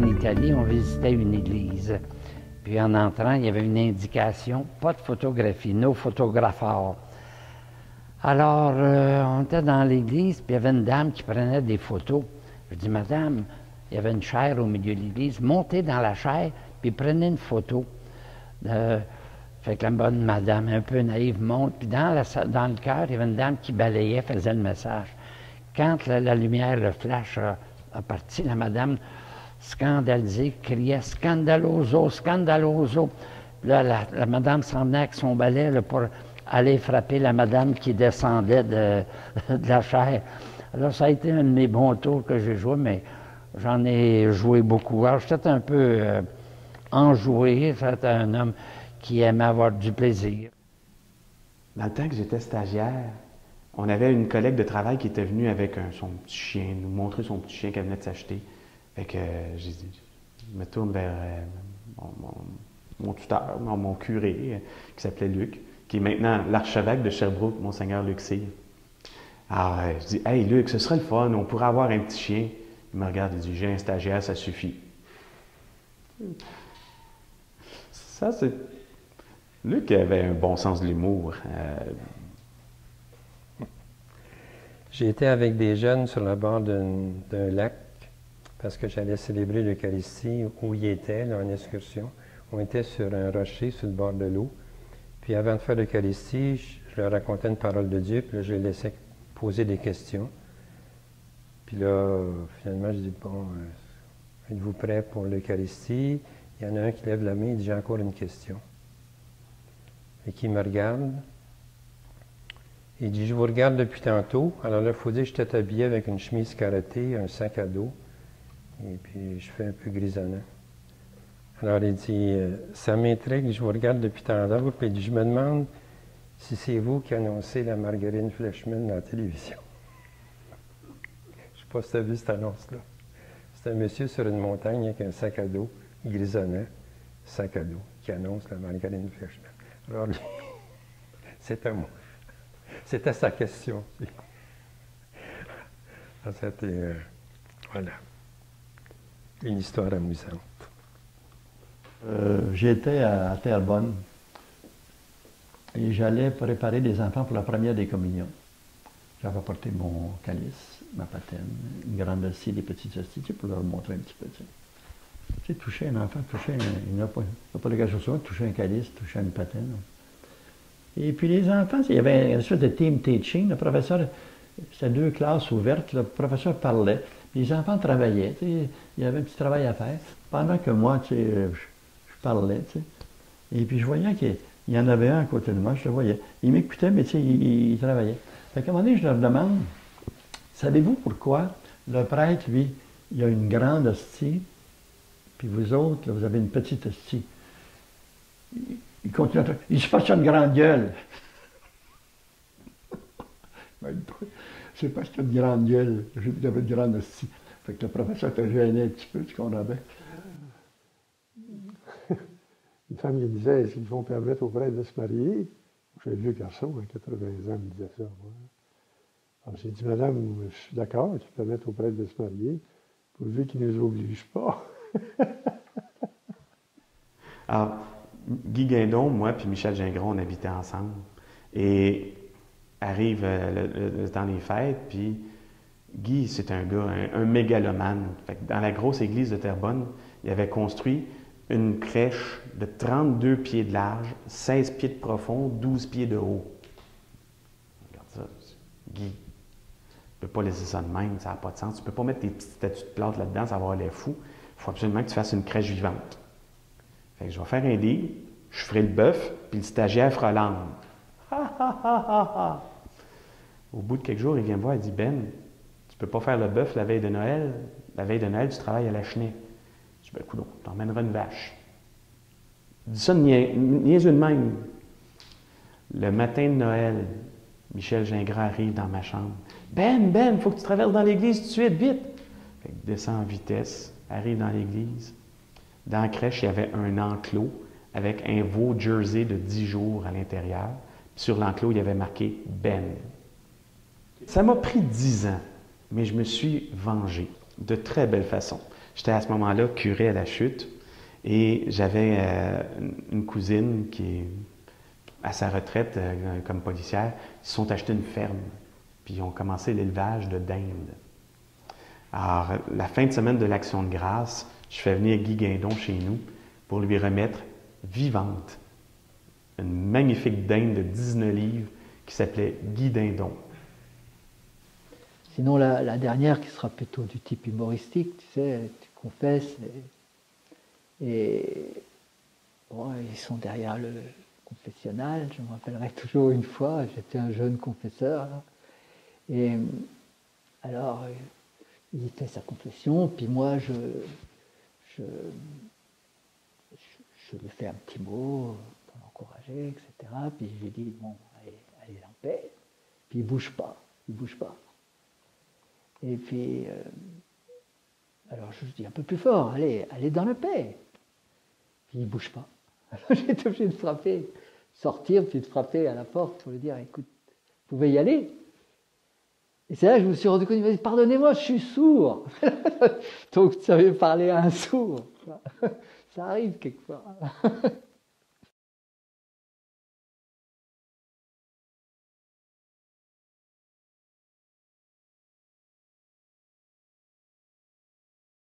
Italie, on visitait une église. Puis en entrant, il y avait une indication, pas de photographie, no photographeur. Alors, on était dans l'église, puis il y avait une dame qui prenait des photos. Je dis, madame, il y avait une chaire au milieu de l'église, montez dans la chaire, puis prenez une photo. Fait que la bonne madame, un peu naïve, monte, puis dans le chœur, il y avait une dame qui balayait, faisait le message. Quand la lumière, le flash a parti, la madame, scandalisée, criait « Scandaloso, scandaloso ». Là, la madame s'en venait avec son balai là, pour aller frapper la madame qui descendait de la chaire. Alors, ça a été un de mes bons tours que j'ai joué, mais j'en ai joué beaucoup. Alors, j'étais un peu enjoué, j'étais un homme qui aimait avoir du plaisir. Dans le temps que j'étais stagiaire, on avait une collègue de travail qui était venue avec son petit chien, nous montrer son petit chien qu'elle venait de s'acheter. Fait que j'ai dit, je me tourne vers mon tuteur, mon curé, qui s'appelait Luc, qui est maintenant l'archevêque de Sherbrooke, Monseigneur Luc Cyr. Alors, je dis, « Hey Luc, ce serait le fun, on pourrait avoir un petit chien. » Il me regarde et dit, « J'ai un stagiaire, ça suffit. » Ça, c'est... Luc avait un bon sens de l'humour. J'ai été avec des jeunes sur le bord d'un lac parce que j'allais célébrer l'Eucharistie où ils étaient, là, en excursion. On était sur un rocher sur le bord de l'eau. Puis avant de faire l'Eucharistie, je leur racontais une parole de Dieu, puis là, je les laissais poser des questions. Puis là, finalement, je dis, bon, êtes-vous prêts pour l'Eucharistie? Il y en a un qui lève la main, il dit, j'ai encore une question. Et qui me regarde. Il dit, je vous regarde depuis tantôt. Alors là, il faut dire que j'étais habillé avec une chemise carottée, un sac à dos. Et puis, je fais un peu grisonnant. Alors, il dit, ça m'intrigue, je vous regarde depuis tantôt. Puis il dit, je me demande si c'est vous qui annoncez la margarine Fleischmann dans la télévision. Je ne sais pas si tu as vu cette annonce-là. C'est un monsieur sur une montagne avec un sac à dos, grisonnant, sac à dos, qui annonce la margarine Fleischmann. Alors, lui, c'était moi. C'était sa question. C'était, voilà, une histoire amusante. J'étais à Terrebonne et j'allais préparer des enfants pour la première des communions. J'avais apporté mon calice, ma patène, une grande hostie, des petites hosties, pour leur montrer un petit peu. Tu sais, toucher un enfant, il n'a pas de quelque chose, toucher un calice, toucher une patène. Et puis les enfants, il y avait une espèce de team teaching. Le professeur, c'était 2 classes ouvertes, le professeur parlait. Les enfants travaillaient, tu sais, il y avait un petit travail à faire. Pendant que moi, tu sais, je parlais, tu sais. Et puis je voyais qu'il y en avait un à côté de moi, je le voyais. Il m'écoutait, mais tu sais, il travaillait. Fait qu'à un moment donné, je leur demande, savez-vous pourquoi le prêtre, lui, il a une grande hostie, puis vous autres, là, vous avez une petite hostie? Il continue à dire, il se passe qu'il a une grande gueule. C'est parce qu'il a une grande gueule, j'ai dit qu'il avait une grande hostie. Fait que le professeur était gêné un petit peu, tu comprends bien. Une femme qui disait, est-ce qu'ils vont permettre aux prêtres de se marier? J'ai un vieux garçon, à 80 ans, il me disait ça. Moi. Alors j'ai dit, madame, je suis d'accord qu'ils permettent aux prêtres de se marier, pourvu qu'ils ne nous obligent pas. Alors, Guy Guindon, moi puis Michel Gingras, on habitait ensemble. Et arrive le temps des fêtes, puis Guy, c'est un gars, un mégalomane. Fait que dans la grosse église de Terrebonne, il avait construit une crèche de 32 pieds de large, 16 pieds de profond, 12 pieds de haut. Regarde ça. Guy, tu ne peux pas laisser ça de même, ça n'a pas de sens. Tu ne peux pas mettre tes petites statues de plantes là-dedans, ça va avoir l'air fou. Il faut absolument que tu fasses une crèche vivante. Fait que je vais faire un deal, je ferai le bœuf, puis le stagiaire fera l'âne. Au bout de quelques jours, il vient me voir et dit, Ben, tu ne peux pas faire le bœuf la veille de Noël. La veille de Noël, tu travailles à la chenille. Je dis, ben, coudonc, tu emmèneras une vache. Il dit ça niaiseux de même. Le matin de Noël, Michel Gingras arrive dans ma chambre. Ben, il faut que tu traverses dans l'église tout de suite, vite. Fait que descend en vitesse, arrive dans l'église. Dans la crèche, il y avait un enclos avec un veau jersey de 10 jours à l'intérieur. Sur l'enclos, il y avait marqué Ben. Ça m'a pris 10 ans, mais je me suis vengé de très belle façon. J'étais à ce moment-là curé à la Chute et j'avais une cousine qui est à sa retraite comme policière. Ils se sont achetés une ferme, puis ils ont commencé l'élevage de dinde. Alors, la fin de semaine de l'Action de grâce, je fais venir Guy Guindon chez nous pour lui remettre vivante une magnifique dinde de 19 livres qui s'appelait Guy Dindon. Sinon, la dernière qui sera plutôt du type humoristique, tu sais, tu confesses et bon, ils sont derrière le confessionnal. Je me rappellerai toujours une fois, j'étais un jeune confesseur là, et alors il fait sa confession, puis moi je lui fais un petit mot pour l'encourager, etc. Puis je lui dis bon, allez en paix. Puis il bouge pas. Et puis, alors je dis un peu plus fort, allez dans la paix. Puis il ne bouge pas. Alors j'ai été obligé de frapper, sortir, puis de frapper à la porte pour lui dire, écoute, vous pouvez y aller. Et c'est là que je me suis rendu compte, il m'a dit, pardonnez-moi, je suis sourd. Donc tu savais parler à un sourd. Ça arrive quelquefois.